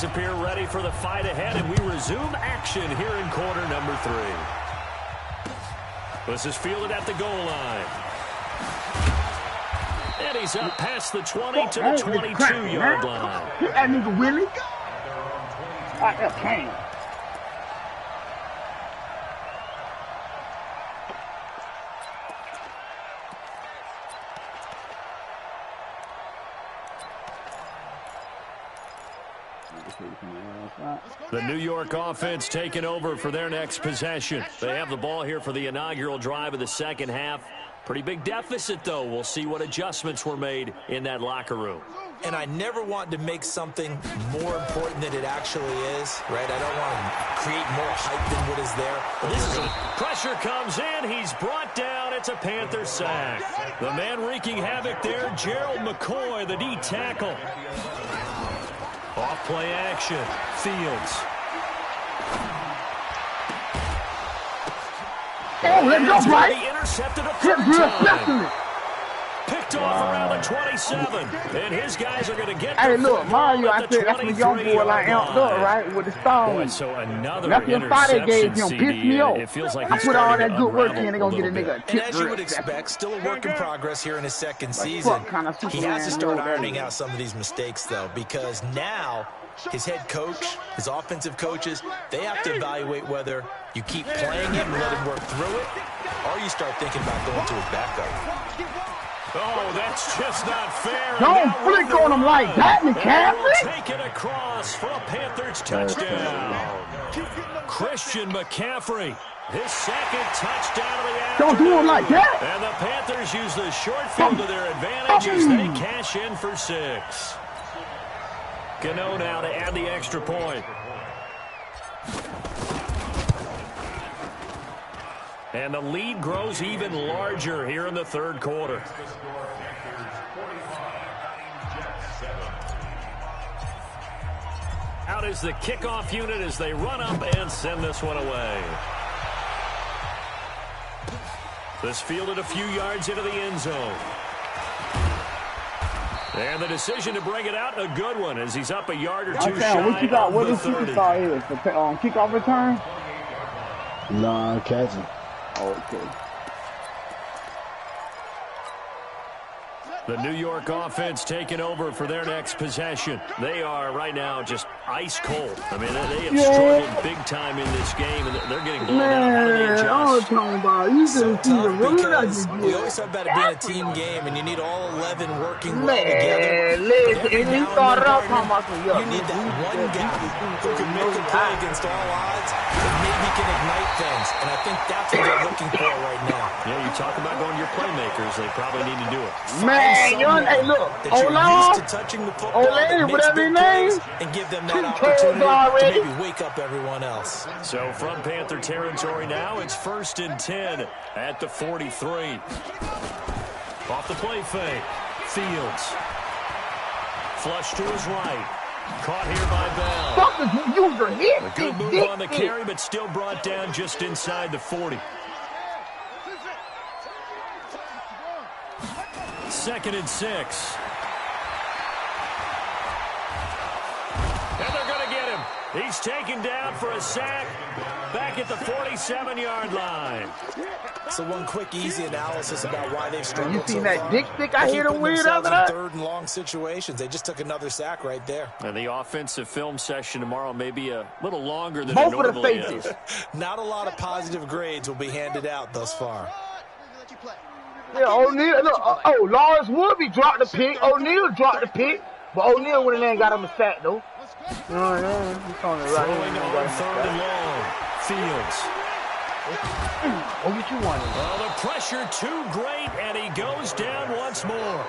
appear ready for the fight ahead, and we resume action here in quarter number 3. This is fielded at the goal line. And he's up past the 20 to the 22-yard line. That nigga Willie. Okay. The New York offense taking over for their next possession. They have the ball here for the inaugural drive of the second half. Pretty big deficit, though. We'll see what adjustments were made in that locker room. And I never want to make something more important than it actually is, right? I don't want to create more hype than what is there. Pressure comes in. He's brought down. It's a Panther sack. The man wreaking havoc there, Gerald McCoy, the D tackle. Off play action. Fields. Oh, let's go, right. Intercepted a third time. Picked off around the 27. And his guys are going to get Hey, look, Mario, I said that's the young boy like amped up, right, with the stone. Boy, so another that's the fight they gave him. Pissed me off. It feels like I put all that good work in, they're going to get a nigga a tip. And as you would expect, still a work in progress here in his second season. He has to start ironing out some of these mistakes, though, because now his head coach, his offensive coaches, they have to evaluate whether you keep playing him and let him work through it, or you start thinking about going to his backup. Oh, that's just not fair. Don't flick on him like that, McCaffrey. Take it across for a Panthers touchdown. Christian McCaffrey, his second touchdown of the afternoon. Don't do him like that. And the Panthers use the short field to their advantage as they cash in for 6. Gano now to add the extra point. And the lead grows even larger here in the third quarter. Out is the kickoff unit as they run up and send this one away. This fielded a few yards into the end zone. And the decision to bring it out, a good one, as he's up a yard or two shy. What you got? What the superstar is? The kickoff return? Non-catching. Okay. The New York offense taking over for their next possession. They are right now just ice cold. I mean, they have struggled big time in this game, and they're getting blown out. How do they adjust? I'm talking about you so tough because we always talk about it being a team game, and you need all 11 working well together. Listen, you need that one guy who can make a play against all odds and maybe can ignite things, and I think that's what they're looking for right now. Yeah, you talk about going to your playmakers, they probably need to do it. Man, hey, look, used to touching the football, whatever his name, and give them that opportunity to maybe wake up everyone else. So from Panther territory now, it's 1st and 10 at the 43. Off the play fake, Fields. Flush to his right. Caught here by Bell. A good move on the carry, but still brought down just inside the 40. 2nd and 6. And they're going to get him. He's taken down for a sack back at the 47-yard line. So one quick, easy analysis about why they've struggled. You seen that dick stick I hit him with after that? Third and long situations. They just took another sack right there. And the offensive film session tomorrow may be a little longer than both it normally is. Not a lot of positive grades will be handed out thus far. Yeah, O'Neal, look, Lawrence Woodby dropped the pick. O'Neal dropped the pick. But O'Neal went in there and got him a sack, though. You know what I mean? Throwing on 3rd and long. Fields. What you wanted? Well, the pressure too great, and he goes down once more.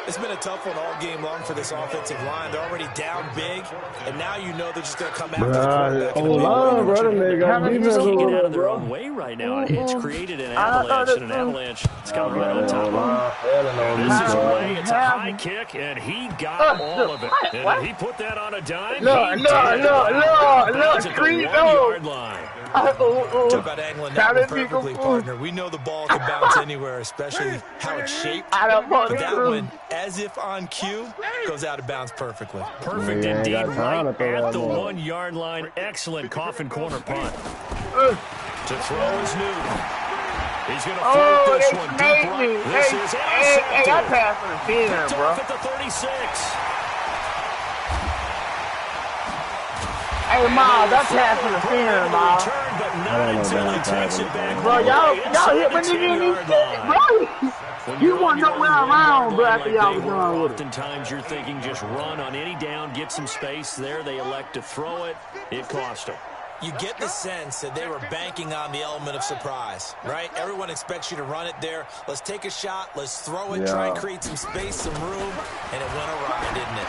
It's been a tough one all game long for this offensive line. They're already down big, and now you know they're just going to come after the quarterback. They're taking out of their own way right now, and it's created an avalanche, and an avalanche it's got right on top of it. This is away. It's a high kick, and he got all of it. And he put that on a dime. Look, at the 1-yard line. Talk about angling that one perfectly, partner. We know the ball can bounce anywhere, especially how it's shaped. But that one, as if on cue, goes out of bounds perfectly. Perfect indeed, right at the 1 yard line. Excellent coffin corner punt. To throw is Newton. He's going to float this one deep right. This is intercepted. Hey, that pass for the field, bro. Off at the 36. Hey, Ma, that pass for the field, Ma. Bro, y'all hit my nigga in his feet, bro. You want nowhere around, bro, after y'all was done with it. Oftentimes you're thinking just run on any down, get some space there. They elect to throw it. It cost them. You get the sense that they were banking on the element of surprise, right? Everyone expects you to run it there. Let's take a shot. Let's throw it, try and create some space, some room, and it went awry, didn't it?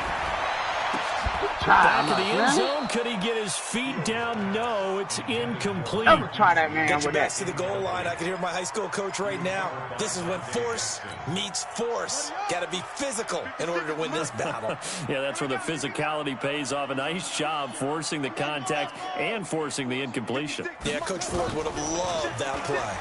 Back to the end zone. Could he get his feet down? No, it's incomplete. Never try that, man. Get your backs to the goal line. I can hear my high school coach right now. This is when force meets force. Got to be physical in order to win this battle. Yeah, that's where the physicality pays off. A nice job forcing the contact and forcing the incompletion. Yeah, Coach Ford would have loved that play.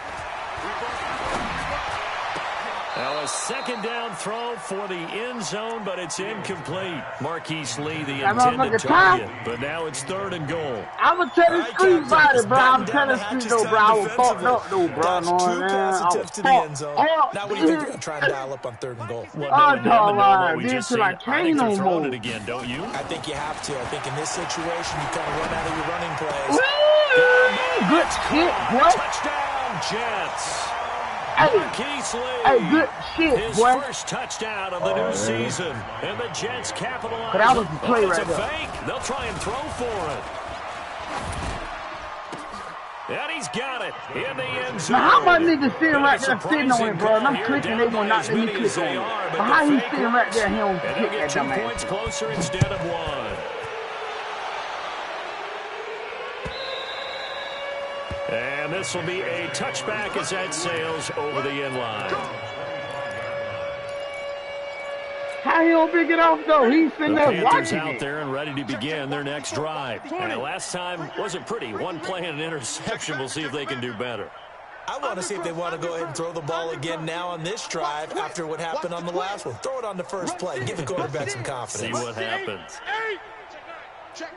Now a second down throw for the end zone, but it's incomplete. Marquise Lee, the intended target, but now it's 3rd and goal. I'm going to tell the street about it, bro. I'm telling the street, though, bro. I was fucked up, though, bro. That's 2 pass attempts to the end zone. Now what do you think they're going to try and dial up on 3rd and goal? Well, I think they're throwing it again, don't you? I think you have to. I think in this situation, you kind of run out of your running plays. Good shit, boy. Touchdown, Jets. Hey, good shit, his boy. First touchdown of the new season, and the Jets capitalize. But that was the play right there. Fake. They'll try and throw for it. And he's got it in the end zone. Now, how my niggas sitting right there sitting on it, bro? And I'm clicking, they will not let me click on it. But how he sitting right there and he don't click that dumb ass? 2 points closer instead of 1. And this will be a touchback as that sails over the end line. How he don't pick it off, though? He's sitting there watching out there and ready to begin their next drive. And last time wasn't pretty. 1 play and an interception. We'll see if they can do better. I want to see if they want to go ahead and throw the ball again now on this drive after what happened on the last one. Throw it on the first play. Give the quarterback some confidence. See what happens. Check.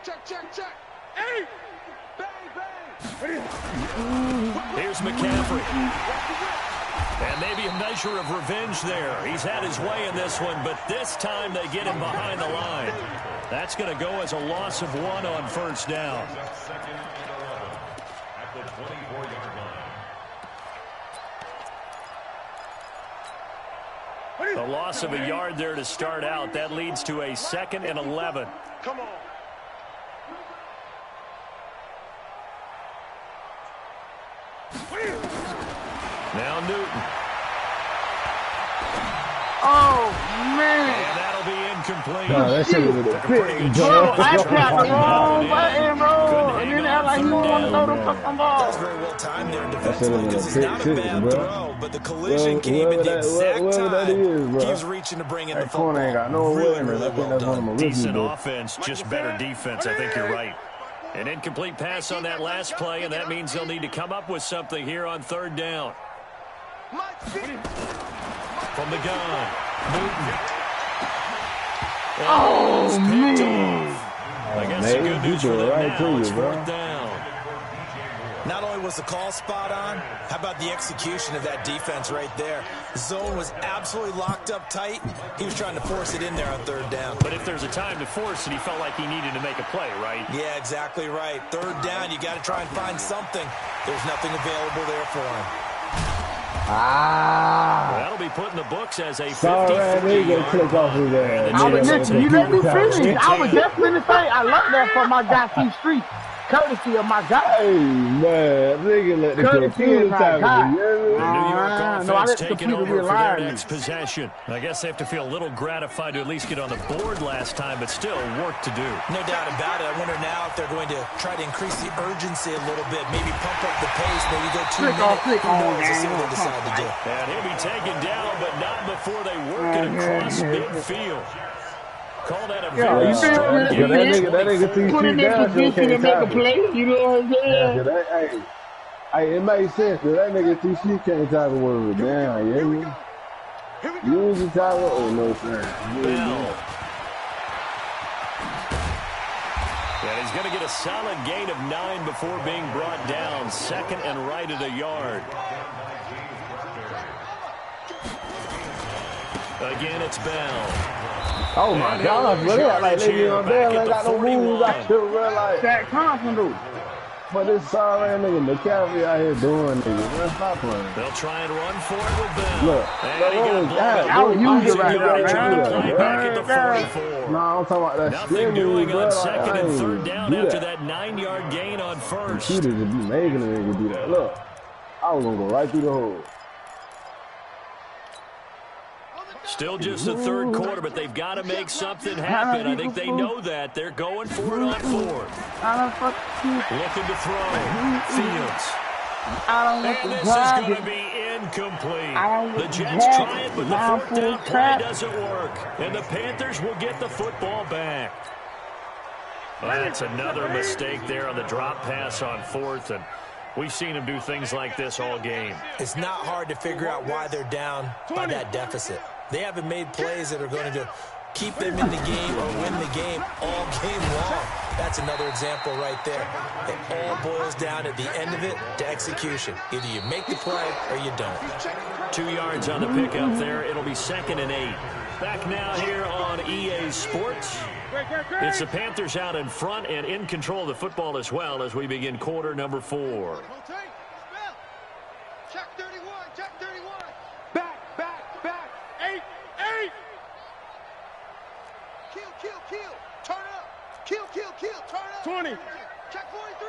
Here's McCaffrey. And maybe a measure of revenge there. He's had his way in this one, but this time they get him behind the line. That's going to go as a loss of 1 on first down. A loss of a yard there to start out. That leads to a 2nd and 11. Come on. Now Newton. Oh, man. And that'll be incomplete. No, that shit was a pick. Bro, I tapped the wrong button, bro. And then act like he don't want to throw the fucking ball. That's very well timed there defensively because it's not a bad throw, but the collision came at the exact time. Keeps reaching to bring in the football. That corner ain't got no awareness. I think that's one of my Decent offense, just better defense. I think you're right. An incomplete pass on that last play, and that means they'll need to come up with something here on 3rd down. From the gun, Newton. Oh, man. I guess the good news for them now is 4th down. Not only was the call spot on, how about the execution of that defense right there? The zone was absolutely locked up tight. He was trying to force it in there on 3rd down. But if there's a time to force it, he felt like he needed to make a play, right? Yeah, exactly right. 3rd down, you got to try and find something. There's nothing available there for him. That'll be put in the books as a 50-yard click off his ass. I was just, you let me finish. I was just going to say, I love that for my guy, T-Street. Courtesy of my guy. Hey, man, nigga let the computer talk to you. The New York offense taking over for their next possession. I guess they have to feel a little gratified to at least get on the board last time, but still work to do. No doubt about it. I wonder now if they're going to try to increase the urgency a little bit, maybe pump up the pace, maybe go 2 minutes. Who knows? Let's see what they decide to do. And he'll be taken down, but not before they work it across midfield. Call that a very strong game. That nigga put him in position to make a play. You know what I'm saying? Hey, it makes sense. That nigga TC can't tackle with it. Damn, yeah. Use the tackle. Oh, no, sir. And he's going to get a solid gain of 9 before being brought down. 2nd and right at a yard. Again, it's Bell. Oh, my God. But they like they on there. They got no moves. I should realize. Zach Thompson, dude. But this sorry nigga McCaffrey out here doing niggas. Man, stop playing. They'll try and run for it with Bell. Look, I would use it right now, man. Back at the 44. No, I'm talking about that. Nothing doing on 2nd and 3rd down after that 9-yard gain on 1st. Shooters would be making a nigga do that. Look, I was gonna go right through the hole. Still just the 3rd quarter, but they've got to make something happen. I think they know that. They're going for it on 4th. Looking to throw. Fields. And this is going to be incomplete. The Jets try it, but the 4th down play doesn't work. And the Panthers will get the football back. That's another mistake there on the drop pass on 4th. And we've seen them do things like this all game. It's not hard to figure out why they're down by that deficit. They haven't made plays that are going to keep them in the game or win the game all game long. That's another example right there. It all boils down at the end of it to execution. Either you make the play or you don't. 2 yards on the pickup there. It'll be 2nd and 8. Back now here on EA Sports. It's the Panthers out in front and in control of the football as well as we begin quarter number 4. Check 31, check 31. Back. 8. Kill. Turn up. Kill. Turn up. 20. Check 43.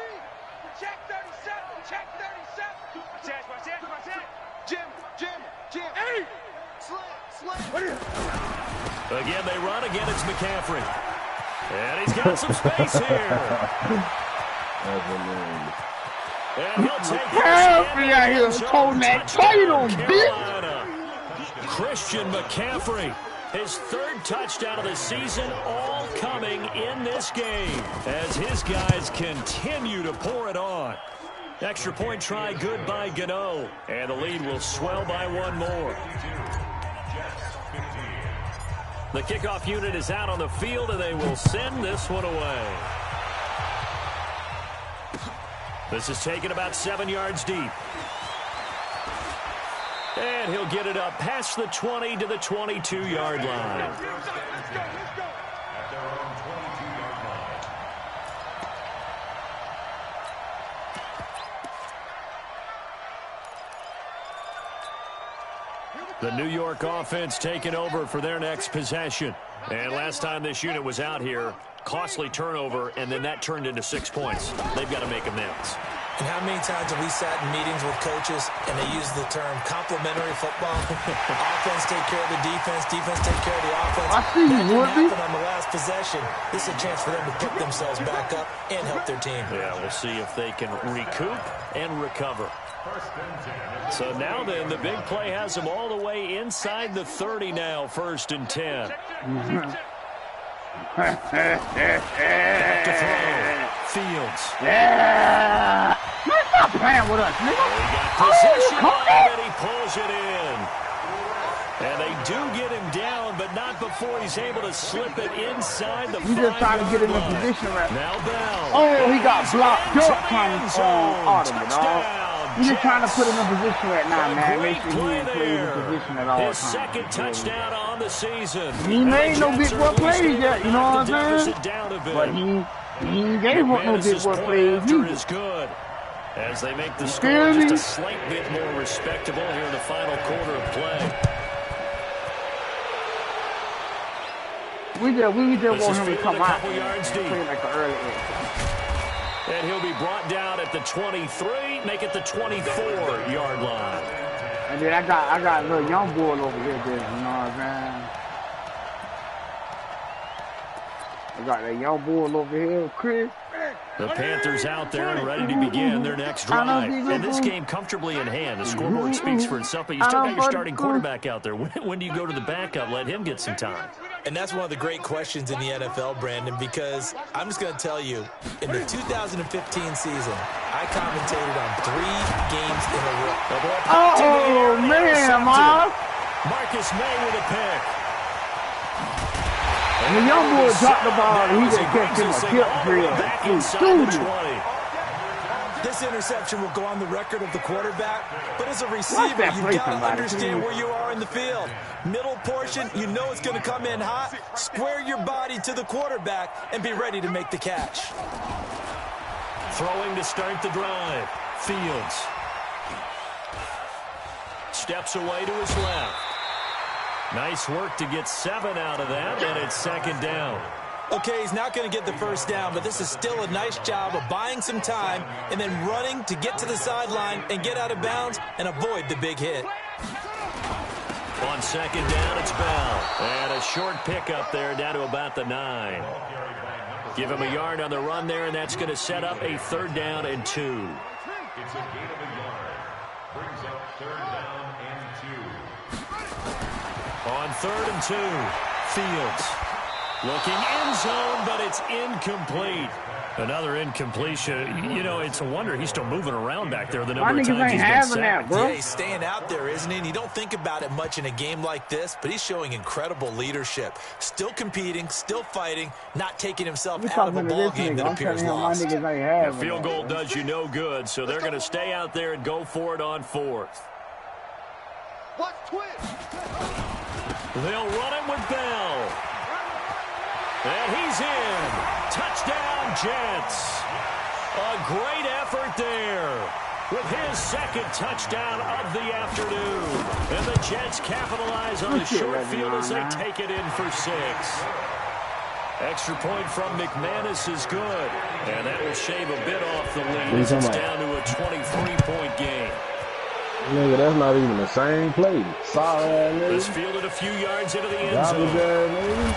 Check 37. Check 37. Watch that. Jim. 8. Slam. Again, they run. Again, it's McCaffrey. And he's got some space here. And he'll take McCaffrey out here holding that title, bitch. Christian McCaffrey, his 3rd touchdown of the season, all coming in this game as his guys continue to pour it on. Extra point try good by Gano, and the lead will swell by 1 more. The kickoff unit is out on the field, and they will send this one away. This is taken about 7 yards deep. And he'll get it up past the 20 to the 22-yard line. The New York offense taking over for their next possession. And last time this unit was out here, costly turnover, and then that turned into 6 points. They've got to make amends. And how many times have we sat in meetings with coaches and they use the term complementary football? Offense take care of the defense take care of the offense. I see you, Woodby. On the last possession, this is a chance for them to pick themselves back up and help their team. Yeah, we'll see if they can recoup and recover. So now then, the big play has them all the way inside the 30 now, 1st and 10. Back to throw. Fields. Yeah. Man, stop playing with us, nigga. He got possession and he pulls it in. And they do get him down, but not before he's able to slip it inside the 5-yard line. He's just trying to get in a position right now. Bell. Oh, he got blocked up trying to audible, dog. He's just trying to put him in position right now, man. Make sure he plays in position at all times. His 2nd touchdown on the season. He made no big boy plays yet, you know what I'm saying? But he gave up no big boy plays is good. As they make the score just a slight bit more respectable here in the final quarter of play. We just want him to come out and play like an early exit. And he'll be brought down at the 23, make it the 24-yard line. And then I got a little young boy over here, you know what I'm saying? I got that young boy over here, Chris. The Panthers out there and ready to begin their next drive. And this game comfortably in hand. The scoreboard speaks for itself, but you still got your starting quarterback out there. When do you go to the backup? Let him get some time. And that's one of the great questions in the NFL, Brandon, because I'm just going to tell you, in the 2015 season, I commentated on 3 games in a row. Oh, man, Miles. Marcus May with a pick. And the young boy dropped the ball, and he just kept him a tip drill. Back inside the 20. This interception will go on the record of the quarterback, but as a receiver, you've got to understand where you are in the field. Middle portion, you know it's going to come in hot. Square your body to the quarterback and be ready to make the catch. Throwing to start the drive. Fields. Steps away to his left. Nice work to get 7 out of that, and it's 2nd down. Okay, he's not going to get the first down, but this is still a nice job of buying some time and then running to get to the sideline and get out of bounds and avoid the big hit. On 2nd down, it's Bell. And a short pickup there down to about the 9. Give him a yard on the run there, and that's going to set up a 3rd down and 2. It's a gain of a yard. Brings up 3rd down and 2. On 3rd and 2, Fields. Looking end zone, but it's incomplete. Another incompletion. You know, it's a wonder he's still moving around back there the number of times he's been sacked. Yeah, he's staying out there, isn't he? And you don't think about it much in a game like this, but he's showing incredible leadership. Still competing, still fighting, not taking himself out of a ball game that appears lost. A field goal does you no good, so they're going to stay out there and go for it on 4th. They'll run it with Bell. And he's in. Touchdown, Jets. A great effort there with his 2nd touchdown of the afternoon. And the Jets capitalize on the short field as they take it in for 6. Extra point from McManus is good. And that will shave a bit off the lead as it's down to a 23-point game. Nigga, that's not even the same play. Sorry, nigga. This fielded a few yards into the end zone.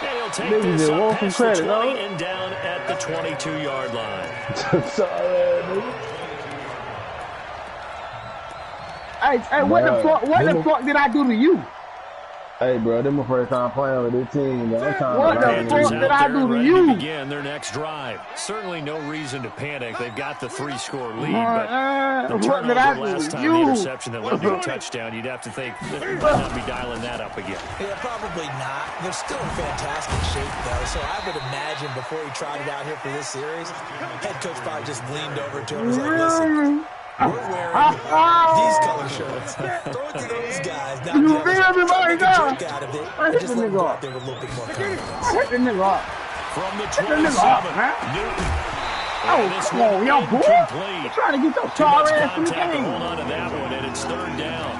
And he'll take nigga, this up past the 20 no? and down at the 22-yard line. Sorry, nigga. Hey, what the fuck did I do to you? Hey, bro, this is my first time playing with this team. Man. What the fuck did I do to you? Begin their next drive. Certainly no reason to panic. They've got the 3-score lead, but the turnover last time, the interception that led to a touchdown, you'd have to think they might not be dialing that up again. Yeah, probably not. They're still in fantastic shape, though, so I would imagine before he trotted out here for this series, head coach probably just leaned over to him and was like, listen, we're wearing these color shirts. Throw it to those guys. Now, you feel me, my guy? Out of it, and just let them go out there with a little bit more confidence. Hit the nigga up. From the Hit the nigga up, 27, man. Newton. Oh, come on, y'all boy. I'm trying to get those sorry ass from the game. Hold on to that one, and it's 3rd down.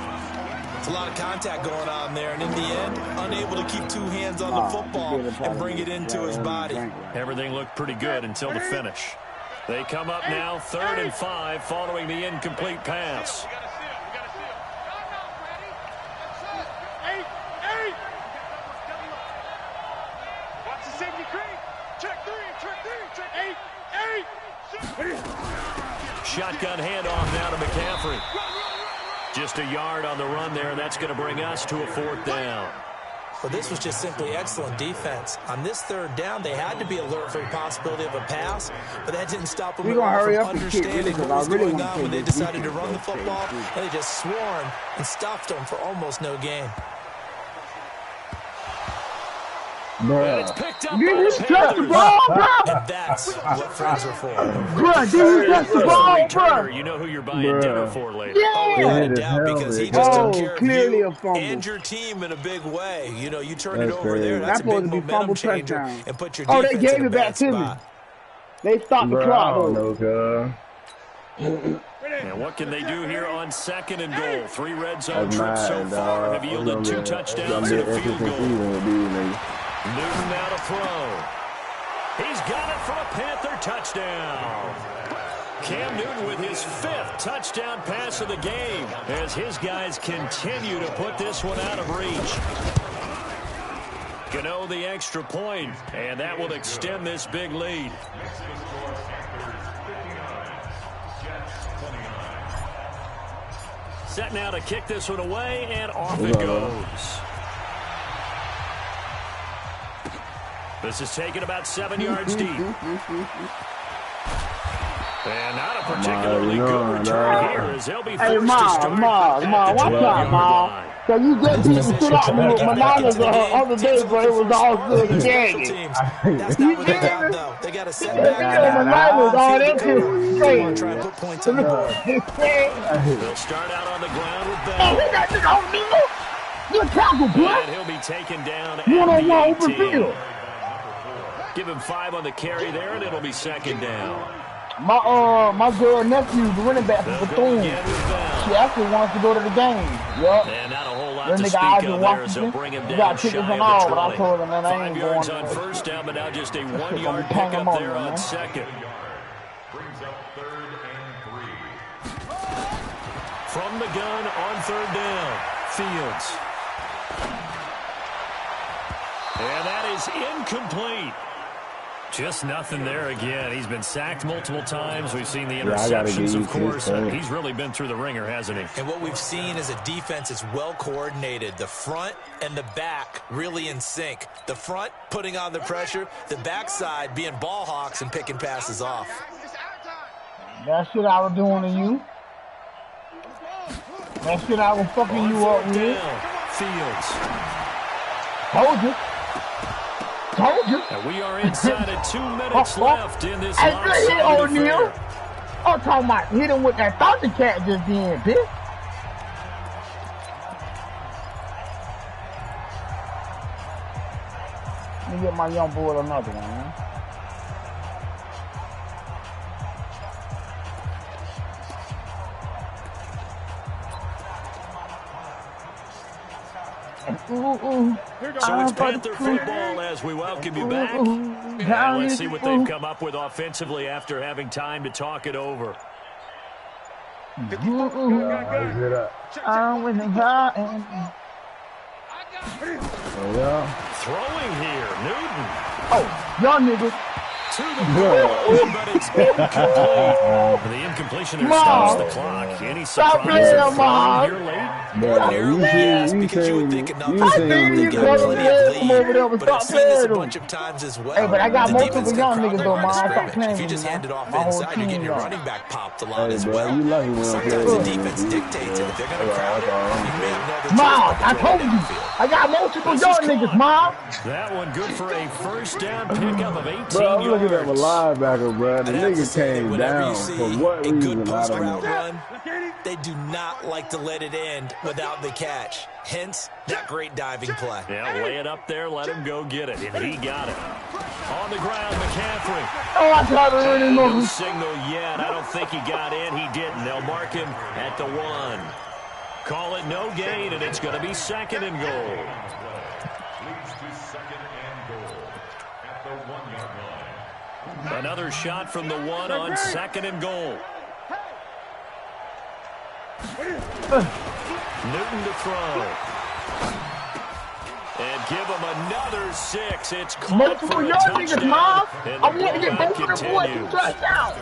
It's a lot of contact going on there, and in the end, unable to keep 2 hands on the football and bring it into his body. Everything looked pretty good until the finish. They come up now 3rd and 5 following the incomplete pass. Watch the safety creep. Check 3, check 8. Shotgun handoff now to McCaffrey. Just a yard on the run there, and that's going to bring us to a 4th down. Well, this was just simply excellent defense. On this 3rd down, they had to be alert for the possibility of a pass, but that didn't stop them from understanding what was going on when they decided to run the football, and they just swarmed and stuffed them for almost no gain. And it's picked up Did you touch the ball, bro? And that's what friends are for. Bro, did you touch the ball, bro? You know who you're buying dinner for later. Yeah. Without a doubt, because he just took care of clearly you a fumble. and your team in a big way. You know, you turn That's it over crazy. there, that's a That's big supposed to be momentum fumble changer touchdown. and put your Oh, defense they gave in a it back bad to me. spot. They stopped the Bro, I clock, don't though. know, cuz. And what can they do here on 2nd and goal? 3 red zone That's trips so mine, far dog. have yielded 2 touchdowns and a field goal. Newton now to throw. He's got it for a Panther touchdown. Cam Newton with his 5th touchdown pass of the game as his guys continue to put this one out of reach. Gano the extra point, and that will extend this big lead. Set now to kick this one away, and off it goes. This is taken about 7 yards deep. And not a particularly good return here as they'll be forced to start watch out, Ma. Cause you just beat the shit out of me with bananas the other day, but it was all good and dandy. That's not what they got, though. They got a setback. Bananas, all that shit straight. Try to put points on the board. They'll start out on the ground with Bell. Oh, he got this on me. Good tackle, boy. And he'll be taken down at One-on-one the open 18. field. Give him 5 on the carry there, and it'll be second down. My girl nephew, the running back from Bethune. She actually wants to go to the game. Yup. And not a whole lot to Then speak nigga of there as they'll bring him down got shy tickets of and the all, but I 20. told him, man, I 5 ain't yards going on to first down, but now just a gonna 1-yard be paying pickup them there over, on man. second. Brings up 3rd and 3. From the gun on 3rd down, Fields. And that is incomplete. Just nothing there again. He's been sacked multiple times. We've seen the interceptions, of course. He's really been through the ringer, hasn't he? And what we've seen is a defense that's well coordinated. The front and the back really in sync. The front putting on the pressure. The backside being ball hawks and picking passes off. That shit I was doing to you. That shit I was fucking you up with. Fields. Told you. And we are inside of 2 minutes left in this lopsided O'Neal. affair. I'm talking about hit him with that Thundercat just then, bitch. Let me get my young boy another one, man. So it's Panther football as we welcome you back. And let's see what they've come up with offensively after having time to talk it over. I'm with him. Throwing here, Newton. Oh, young nigga. To the goal, but it's incomplete. The incompletion there stops the clock. Any surprise here late? Yes, because you would think enough. They've got plenty of lead, but I've seen this a bunch of times as well. Hey, but I got The multiple defense young can crowd niggas the though, line man. of I stop scrimmage. playing If you with just you, hand it man. off My whole inside, you're getting your team, running back popped a lot as bro, well. you lucky when I'm Sometimes the playing. defense dictates it. If they're going to crowd it, you may have no other choice Mom, but to I throw it told you. downfield. I got multiple young niggas, Mom. That one good for a first down pickup of 18 Bro, I'm looking at my yards. linebacker, bro. The I'd have to nigga say that came whenever down. you see For what a reason? good I post don't route know. run, they do not like to let it end without the catch. Hence, that great diving play. Yeah, lay it up there, let him go get it, and he got it. On the ground, McCaffrey. Oh, I tried to run him No over. signal yet. I don't think he got in. He didn't. They'll mark him at the 1. Call it no gain, and it's going to be 2nd and goal. Leads to 2nd and goal at the 1-yard line. Another shot from the 1 on 2nd and goal. Newton to throw. And give him another 6. It's caught Multiple for a young niggas, touchdown. Mom. And I the want to get blowout both of them boys to continues. touchdown.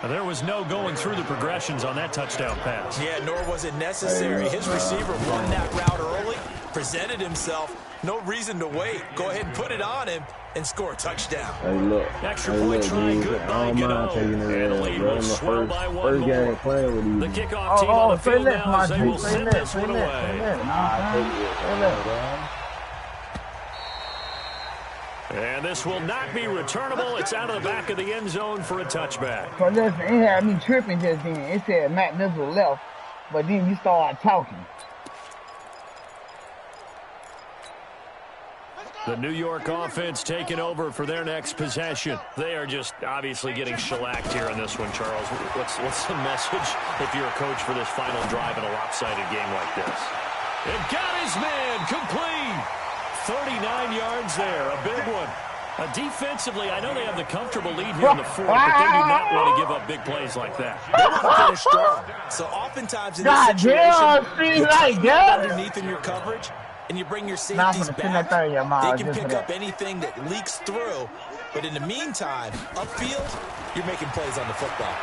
There was no going through the progressions on that touchdown pass. Yeah, nor was it necessary. His receiver won that route early, presented himself. No reason to wait. Go ahead and put it on him and score a touchdown. Hey, look. Extra Hey, point look, try, dude. good I by don't mind Gano. taking it And the in, lead bro. will In the swell by one first game more. playing with The these. kickoff team on the Say field less, now my as they will G. Say send less, this say one less, say away. less. I take it. And this will not be returnable. It's out of the back of the end zone for a touchback. So listen, it had me tripping just then. It said Matt Nizzle left, but then you started talking. The New York offense taking over for their next possession. They are just obviously getting shellacked here in this one, Charles. What's the message if you're a coach for this final drive in a lopsided game like this? It got his man complete. 39 yards there, a big one. Defensively, I know they have the comfortable lead here in the 4th, but they do not want to give up big plays like that. They want to finish strong. So oftentimes in this God situation, damn, see like that. underneath in your coverage, and you bring your Nah, I'm safeties gonna pin that thing in your back, mouth they can just for pick up that. anything that leaks through. But in the meantime, upfield, you're making plays on the football.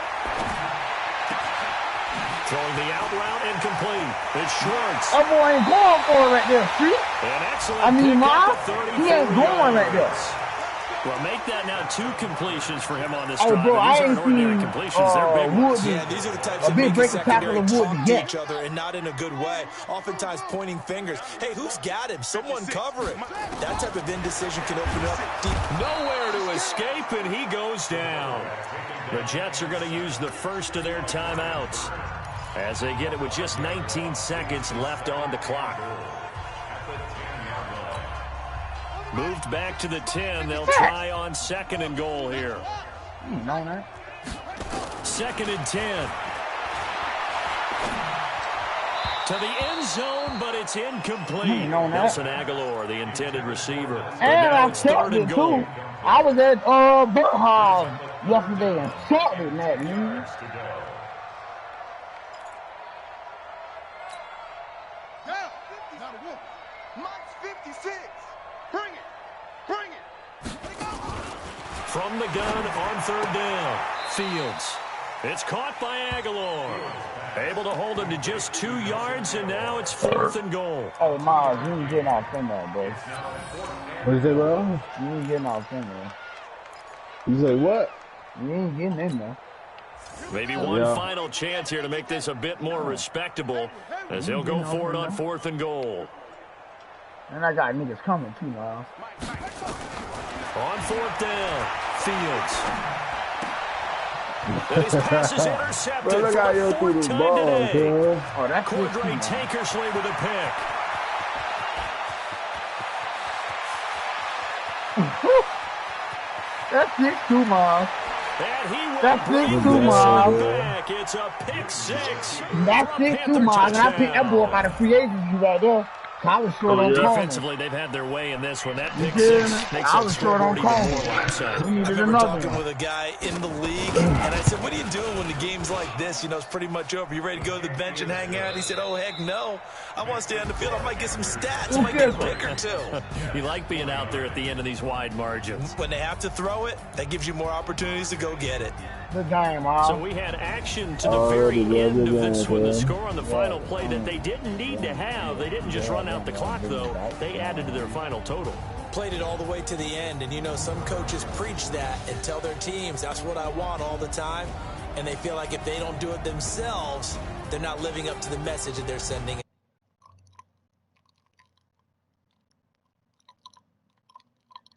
Throwing the out route incomplete. It's Schwartz. That boy ain't going for it right there, see? An excellent I mean, pick Miles, he ain't going right there. Well, make that now 2 completions for him on this Oh, drive. bro, I These ain't aren't ordinary seen completions. They're big ones. Yeah, these are the types a of big make breaking tackle secondary of Wood talk to yet. each other and not in a good way. Oftentimes pointing fingers. Hey, who's got him? Someone cover him. That type of indecision can open up deep. Nowhere to escape, and he goes down. The Jets are going to use the first of their timeouts as they get it with just 19 seconds left on the clock. Moved back to the 10. They'll try on 2nd and goal here. You know that. 2nd and 10. To the end zone, but it's incomplete. Nelson Aguilar, the intended receiver. And I checked it, too. I was at Burt Hall yesterday and checked it, man. From the gun on 3rd down. Fields. It's caught by Aguilar. Able to hold him to just 2 yards, and now it's 4th and goal. Oh, Miles, you ain't getting off in there, boy. What is it, bro? You ain't getting off in there. You say what? You ain't getting in there. Maybe one final chance here to make this a bit more respectable as they'll go for it on 4th and goal. And I got niggas coming, too, Miles. On 4th down, Fields. And his pass is intercepted for the 4th time today. Oh, that's Cordray Tankersley with a pick. That's 6-2, Miles. And he will That's bring 6-2, this one Miles. back. It's a pick 6. That's 6-2, Miles. And I picked that boy out of free agency right there. I was short on corner. Defensively, they've had their way in this one. That pick 6 makes I was short on corner. I remember talking with a guy in the league, and I said, what are you doing when the game's like this? You know, it's pretty much over. You ready to go to the bench and hang out? He said, oh, heck no. I want to stay on the field. I might get some stats. I might get a pick or 2. You like being out there at the end of these wide margins. When they have to throw it, that gives you more opportunities to go get it. Good game, Miles. So we had action to the very end of this one. The score on the final play that they didn't need to have. They didn't just run out the clock, though. They added to their final total. Played it all the way to the end, and you know some coaches preach that and tell their teams that's what I want all the time, and they feel like if they don't do it themselves, they're not living up to the message that they're sending.